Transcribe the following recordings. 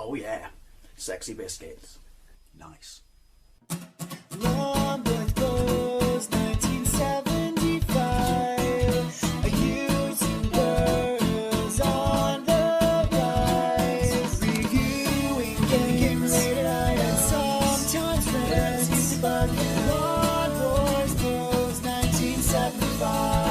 Oh yeah, sexy biscuits. Nice. Long boys blues, 1975. Using girls on the rise. Reviewing games late at night and sometimes friends. But Long boys blues, 1975.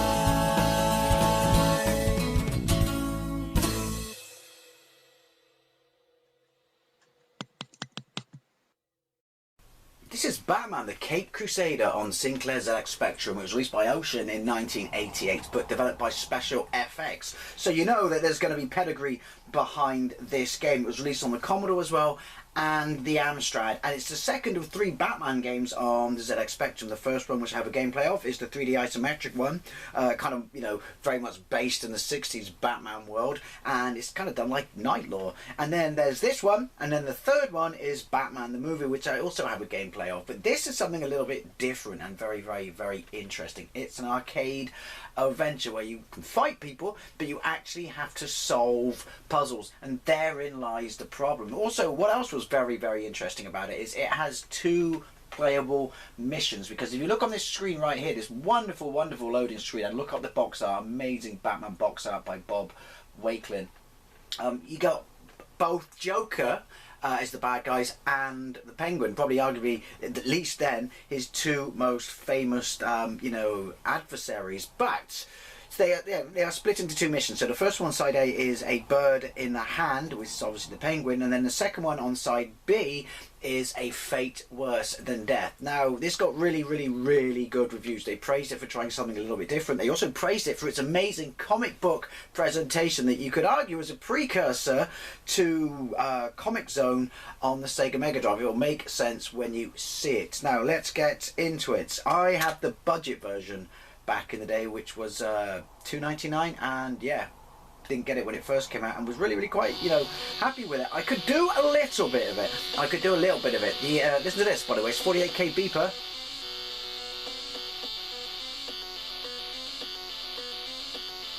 This is Batman The Caped Crusader on Sinclair's ZX Spectrum. It was released by Ocean in 1988, but developed by Special FX. So you know that there's going to be pedigree behind this game. It was released on the Commodore as well, and the Amstrad, and it's the second of 3 Batman games on the ZX Spectrum. The first one, which I have a gameplay of, is the 3D isometric one, kind of, you know, very much based in the 60s Batman world, and it's kind of done like Night Law. And then there's this one, and then the third one is Batman the movie, which I also have a gameplay of, but this is something a little bit different and very, very, very interesting. It's an arcade adventure where you can fight people, but you actually have to solve puzzles, and therein lies the problem. Also, what else was very, very interesting about it is it has 2 playable missions, because if you look on this screen right here, this wonderful, wonderful loading screen, and look up the box art, amazing Batman box art by Bob Wakelin, you got both Joker as the bad guys and the Penguin, probably arguably, at least then, his 2 most famous, you know, adversaries. But they are split into 2 missions. So the first one, side A, is a bird in the hand, which is obviously the Penguin, and then the second one on side B is a fate worse than death. Now, this got really, really, really good reviews. They praised it for trying something a little bit different. They also praised it for its amazing comic book presentation that you could argue was a precursor to Comic Zone on the Sega Mega Drive. It will make sense when you see it. Now, let's get into it. I have the budget version back in the day, which was $2.99, and yeah, didn't get it when it first came out, and was really, really quite, you know, happy with it. I could do a little bit of it. Listen to this, by the way. It's 48K beeper.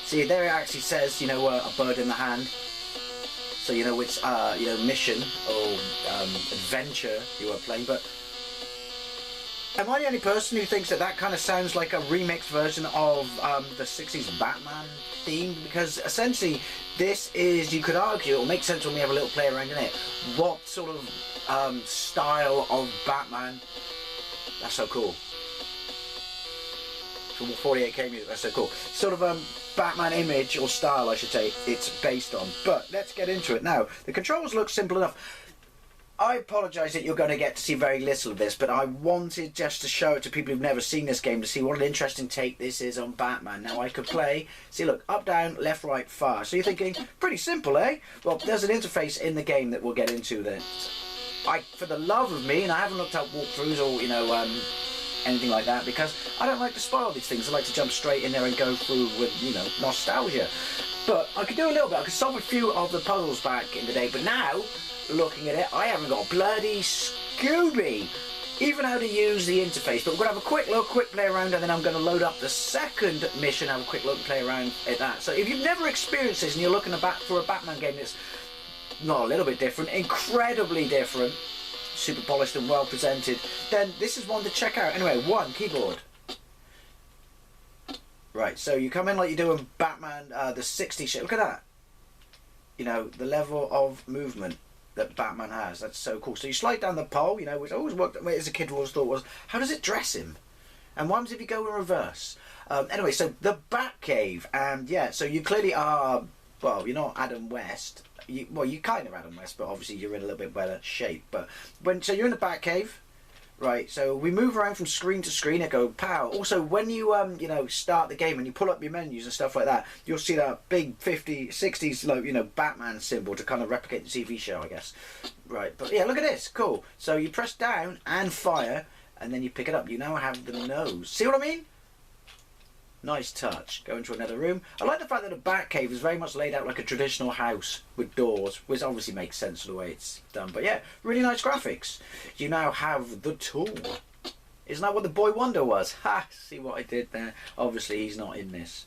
See, there it actually says, you know, a bird in the hand, so you know which, you know, mission or adventure you are playing. But am I the only person who thinks that that kind of sounds like a remixed version of the 60s Batman theme? Because essentially this is, you could argue, it'll make sense when we have a little play around in it, what sort of style of Batman. That's so cool. From 48K music, that's so cool. Sort of Batman image, or style I should say, it's based on. But let's get into it now. The controls look simple enough. I apologise that you're going to get to see very little of this, but I wanted just to show it to people who've never seen this game, to see what an interesting take this is on Batman. Now I could play, see, look, up, down, left, right, fire. So you're thinking, pretty simple, eh? Well, there's an interface in the game that we'll get into then. For the love of me, and I haven't looked up walkthroughs or, you know, anything like that, because I don't like to spoil these things. I like to jump straight in there and go through with, you know, nostalgia. But I could do a little bit. I could solve a few of the puzzles back in the day, but now, looking at it, I haven't got a bloody Scooby even how to use the interface. But we're going to have a quick look, quick play around, and then I'm going to load up the second mission, have a quick look and play around at that. So if you've never experienced this and you're looking for a Batman game that's not a little bit different, incredibly different, super polished and well presented, then this is one to check out. Anyway, 1, keyboard. Right, so you come in like you do in Batman the 60s shit. Look at that. You know, the level of movement that Batman has. That's so cool. So you slide down the pole, you know, which I always worked, as a kid, always thought was, how does it dress him? And what happens if you go in reverse? Anyway, so the Batcave, and yeah, so you clearly are, well, you're not Adam West. Well, you kind of Adam West, but obviously you're in a little bit better shape. But so you're in the Batcave, right? So we move around from screen to screen. It go pow. Also, when you you know, start the game and you pull up your menus and stuff like that, you'll see that big 50s, 60s, like, you know, Batman symbol to kind of replicate the TV show, I guess. Right. But yeah, look at this. Cool. So you press down and fire, and then you pick it up. You now have the nose. See what I mean? Nice touch. Go into another room. I like the fact that the Batcave is very much laid out like a traditional house with doors, which obviously makes sense of the way it's done. But yeah, really nice graphics. You now have the tool. Isn't that what the Boy Wonder was? Ha! See what I did there? Obviously he's not in this.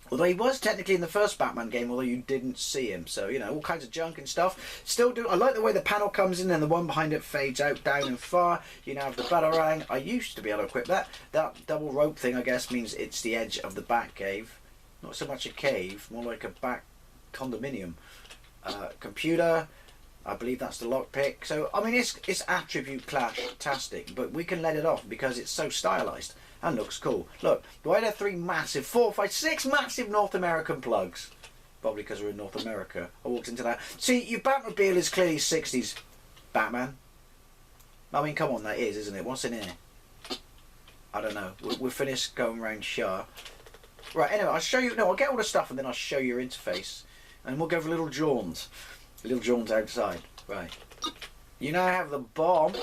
Although he was technically in the first Batman game, although you didn't see him. So, you know, all kinds of junk and stuff. Still do. I like the way the panel comes in and the one behind it fades out, down and far. You now have the Batarang. I used to be able to equip that. That double rope thing, I guess, means it's the edge of the Bat Cave. Not so much a cave, more like a Bat condominium. Computer. I believe that's the lockpick. So, I mean, it's attribute clash-tastic, but we can let it off because it's so stylized. And looks cool. Look, why are there 3 massive, 4, 5, 6 massive North American plugs? Probably because we're in North America. I walked into that. See, your Batmobile is clearly 60s Batman. I mean, come on, that is, isn't it? What's in here? I don't know. We're finished going around Shah. Right, anyway, I'll show you. No, I'll get all the stuff and then I'll show you your interface. And we'll go for a little jaunt. A little jaunt outside. Right. You now have the bomb.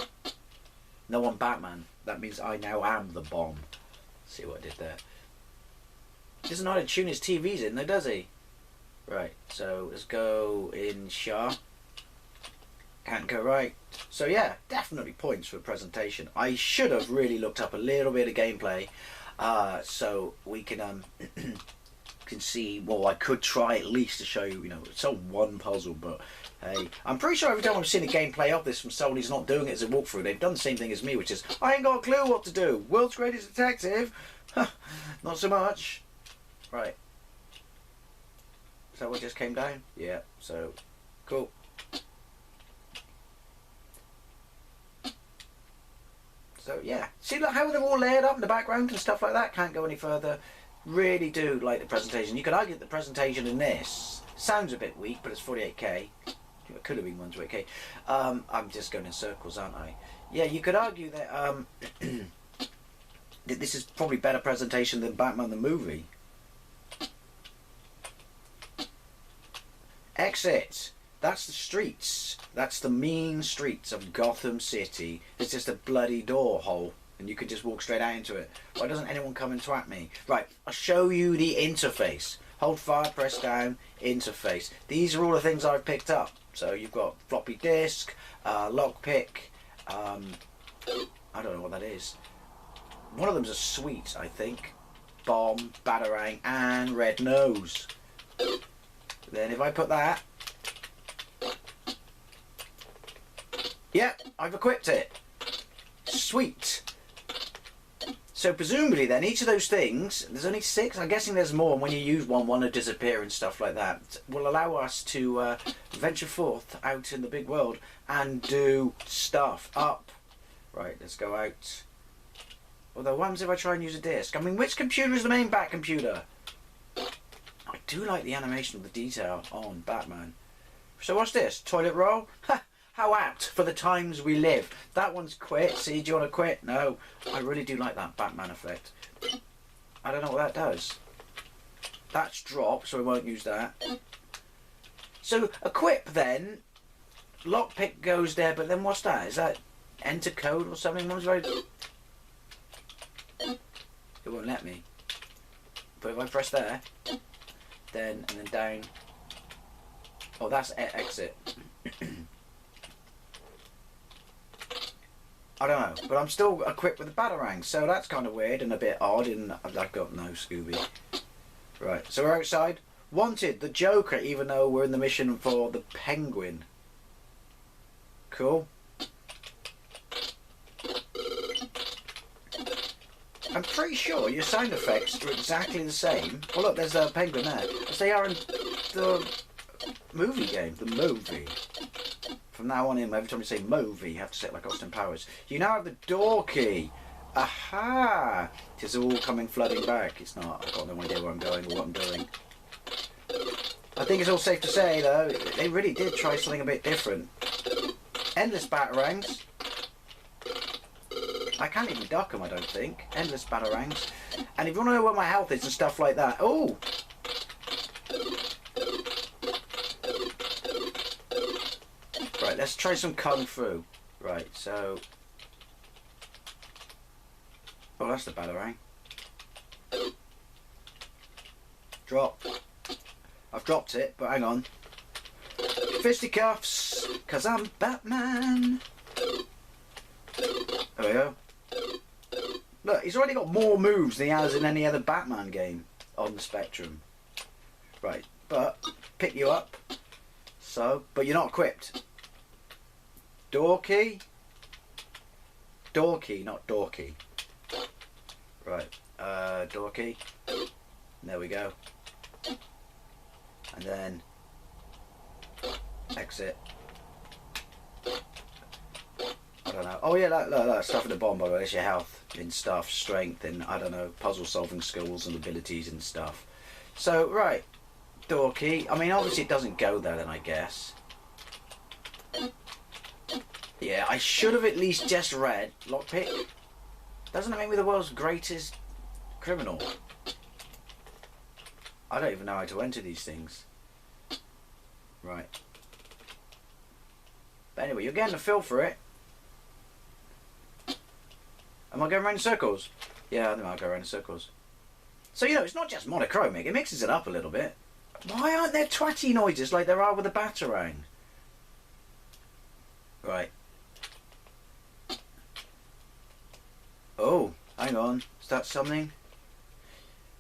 No, I'm Batman. That means I now am the bomb. See what I did there. He doesn't know how to tune his TVs in though, does he? Right, so let's go in Shah. Can't go right. So yeah, definitely points for presentation. I should have really looked up a little bit of gameplay so we can see. Well, I could try at least to show you, you know, it's all one puzzle, but hey, I'm pretty sure every time I've seen a gameplay of this from someone who's not doing it as a walkthrough, they've done the same thing as me, which is, I ain't got a clue what to do. World's greatest detective? Not so much. Right. Is that what just came down? Yeah, so, cool. So, yeah. See look, how they're all layered up in the background and stuff like that? Can't go any further. Really do like the presentation. You could argue that the presentation in this sounds a bit weak, but it's 48K. It could have been 128K. I'm just going in circles, aren't I? Yeah, you could argue that that this is probably better presentation than Batman the movie. Exit. That's the streets. That's the mean streets of Gotham City. It's just a bloody door hole, and you could just walk straight out into it. Why doesn't anyone come and twat me? Right, I'll show you the interface. Hold fire, press down, interface. These are all the things I've picked up. So you've got floppy disk, lockpick, I don't know what that is. One of them's a sweet, I think. Bomb, Batarang, and red nose. Then if I put that... Yep, I've equipped it. Sweet. So presumably then, each of those things, there's only 6, I'm guessing there's more, and when you use one will disappear and stuff like that, will allow us to venture forth out in the big world and do stuff up. Right, let's go out. Although, what happens if I try and use a disc? I mean, which computer is the main Bat computer? I do like the animation of the detail on Batman. So what's this? Toilet roll? Ha! How apt for the times we live. That one's quit. See, do you want to quit? No. I really do like that Batman effect. I don't know what that does. That's drop, so we won't use that. So, equip then. Lockpick goes there, but then what's that? Is that enter code or something? It won't let me. But if I press there, then, and then down. Oh, that's exit. I don't know, but I'm still equipped with the Batarang, so that's kind of weird and a bit odd, and I've got no Scooby. Right, so we're outside. Wanted, the Joker, even though we're in the mission for the Penguin. Cool. I'm pretty sure your sound effects are exactly the same. Oh look, there's a penguin there. As they are in the movie game, the movie. From now on in, every time you say movie, you have to say it like Austin Powers. You now have the door key. Aha! It is all coming flooding back. It's not. I've got no idea where I'm going or what I'm doing. I think it's all safe to say, though, they really did try something a bit different. Endless Batarangs. I can't even duck them, I don't think. Endless Batarangs. And if you want to know where my health is and stuff like that... Oh! Right, let's try some Kung Fu. Right, so... Oh, that's the Batarang. Drop. I've dropped it, but hang on. Fisticuffs, 'cause I'm Batman. There we go. Look, he's already got more moves than he has in any other Batman game on the Spectrum. Right, but pick you up. So, but you're not equipped. Door key. Door key, not dorky. Right, door key. There we go. And then exit. I don't know. Oh yeah, look, stuff at the bottom, by the way. That's your health and stuff, strength, and I don't know, puzzle solving skills and abilities and stuff. So, right, door key. I mean, obviously it doesn't go there then, I guess. Yeah, I should have at least just read lockpick. Doesn't it make me the world's greatest criminal? I don't even know how to enter these things. Right. But anyway, you're getting a feel for it. Am I going around in circles? Yeah, I think I'll go around in circles. So, you know, it's not just monochromic. It mixes it up a little bit. Why aren't there twatty noises like there are with a Batarang? Right. Oh, hang on. Is that something?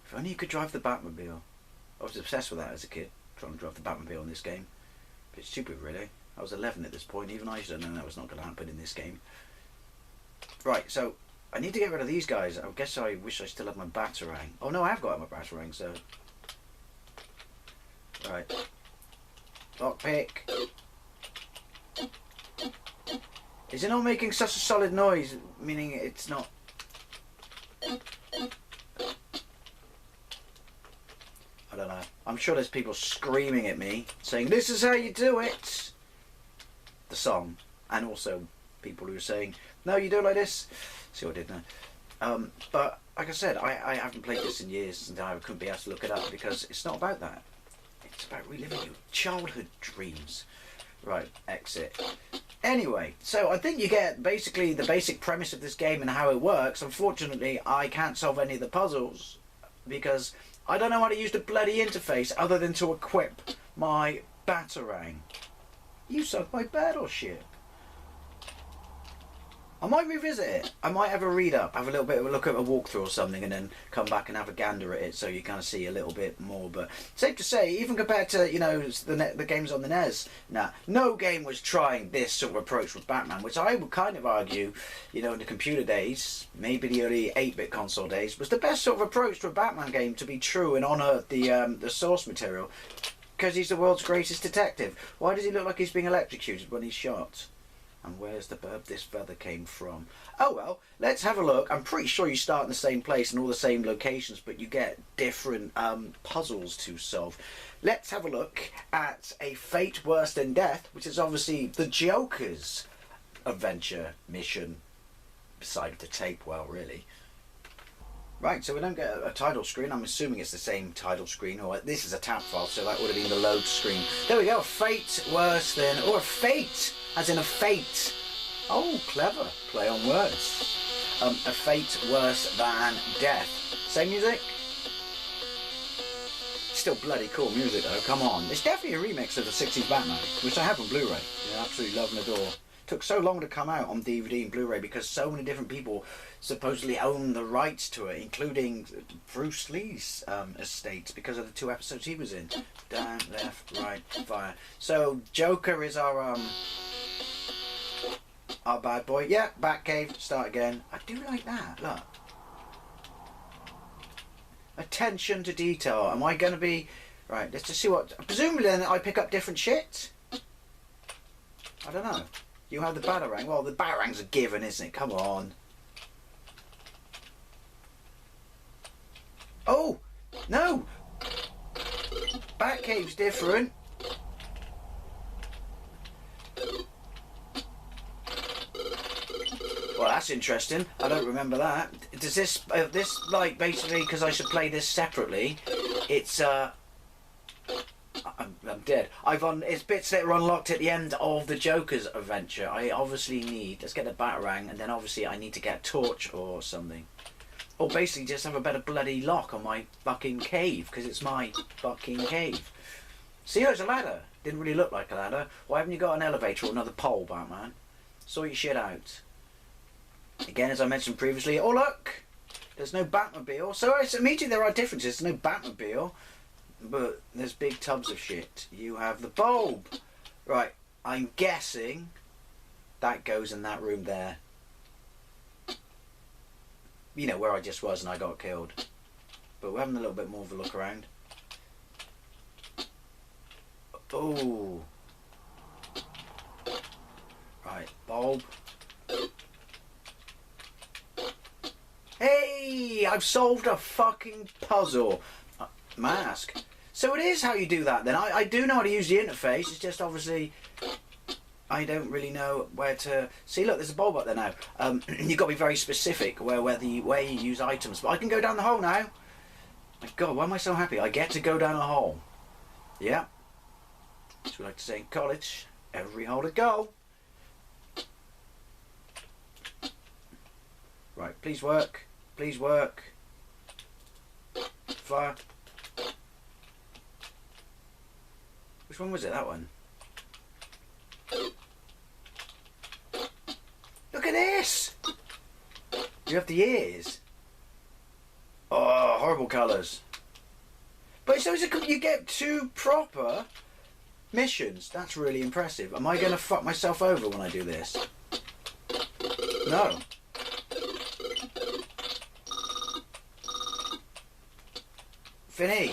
If only you could drive the Batmobile. I was obsessed with that as a kid, trying to drive the Batmobile in this game. A bit stupid, really. I was 11 at this point. Even I should have known that was not going to happen in this game. Right, so I need to get rid of these guys. I guess I wish I still had my Batarang. Oh no, I have got my Batarang, so... Right. Lockpick. Is it not making such a solid noise? Meaning it's not... I don't know. I'm sure there's people screaming at me, saying, "This is how you do it!" The song. And also people who are saying, "No, you do it like this." See what I did now. But, like I said, I haven't played this in years, and I couldn't be able to look it up, because it's not about that. It's about reliving your childhood dreams. Right, exit. Anyway, so I think you get basically the basic premise of this game and how it works. Unfortunately, I can't solve any of the puzzles, because I don't know how to use the bloody interface other than to equip my Batarang. You sunk my battleship. I might revisit it. I might have a read up, have a little bit of a look at a walkthrough or something, and then come back and have a gander at it, so you kind of see a little bit more. But safe to say, even compared to, you know, the games on the NES, no game was trying this sort of approach with Batman, which I would kind of argue, you know, in the computer days, maybe the early 8-bit console days, was the best sort of approach to a Batman game to be true and honour the source material, because he's the world's greatest detective. Why does he look like he's being electrocuted when he's shot? And where's the bird this feather came from? Oh well, let's have a look. I'm pretty sure you start in the same place and all the same locations, but you get different puzzles to solve. Let's have a look at A Fate Worse Than Death, which is obviously the Joker's adventure mission, beside the tape well, really. Right, so we don't get a title screen. I'm assuming it's the same title screen, or this is a tab file, so that would have been the load screen. There we go, Fate Worse Than, or Fate, as in a fate. Oh, clever, play on words. A Fate Worse Than Death. Same music? Still bloody cool music though, come on. It's definitely a remix of the 60s Batman, which I have on Blu-ray. I absolutely love and adore. Took so long to come out on DVD and Blu-ray because so many different people supposedly own the rights to it, including Bruce Lee's estate, because of the 2 episodes he was in. Down, left, right, fire. So Joker is our bad boy. Yeah, Batcave, start again. I do like that, look. Attention to detail. Am I going to be... Right, let's just see what... Presumably then I pick up different shit? I don't know. You have the Batarang. Well, the Batarang's a given, isn't it? Come on. Oh! No! Batcave's different. Well, that's interesting. I don't remember that. Does this... this, like, basically, because I should play this separately, it's, I'm dead. It's bits that are unlocked at the end of the Joker's adventure. I obviously need... Let's get the Batarang, and then obviously I need to get a torch or something. Or basically just have a better bloody lock on my fucking cave, because it's my fucking cave. See, there's a ladder. Didn't really look like a ladder. Why haven't you got an elevator or another pole, Batman? Sort your shit out. Again, as I mentioned previously, oh look! There's no Batmobile. So immediately there are differences. There's no Batmobile. but there's big tubs of shit. You have the bulb. Right, I'm guessing that goes in that room there. You know, where I just was and I got killed. But we're having a little bit more of a look around. Oh. Right, bulb. Hey, I've solved a fucking puzzle. Mask. So it is how you do that then. I do know how to use the interface. It's just obviously I don't really know where to... See, look, there's a bulb up there now. You've got to be very specific where you use items. But I can go down the hole now. My God, why am I so happy? I get to go down a hole. Yeah. As we like to say in college, every hole a goal. Right, please work. Please work. Fire. Which one was it? That one. Look at this! You have the ears. Oh, horrible colours. But so you get 2 proper missions. That's really impressive. Am I going to fuck myself over when I do this? No. Finny.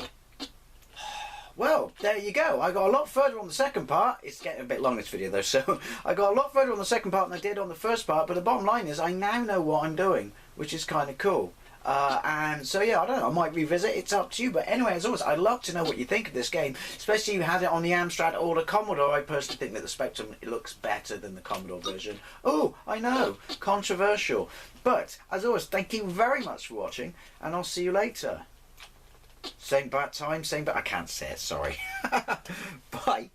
Well, there you go. I got a lot further on the second part. It's getting a bit long, this video, though, so I got a lot further on the second part than I did on the first part, but the bottom line is I now know what I'm doing, which is kind of cool. And so, yeah, I don't know, I might revisit. It's up to you. But anyway, as always, I'd love to know what you think of this game, especially if you had it on the Amstrad or the Commodore. I personally think that the Spectrum, it looks better than the Commodore version. Oh, I know, controversial. But, as always, thank you very much for watching, and I'll see you later. Same bat time, same bat... I can't say it, sorry. Bye.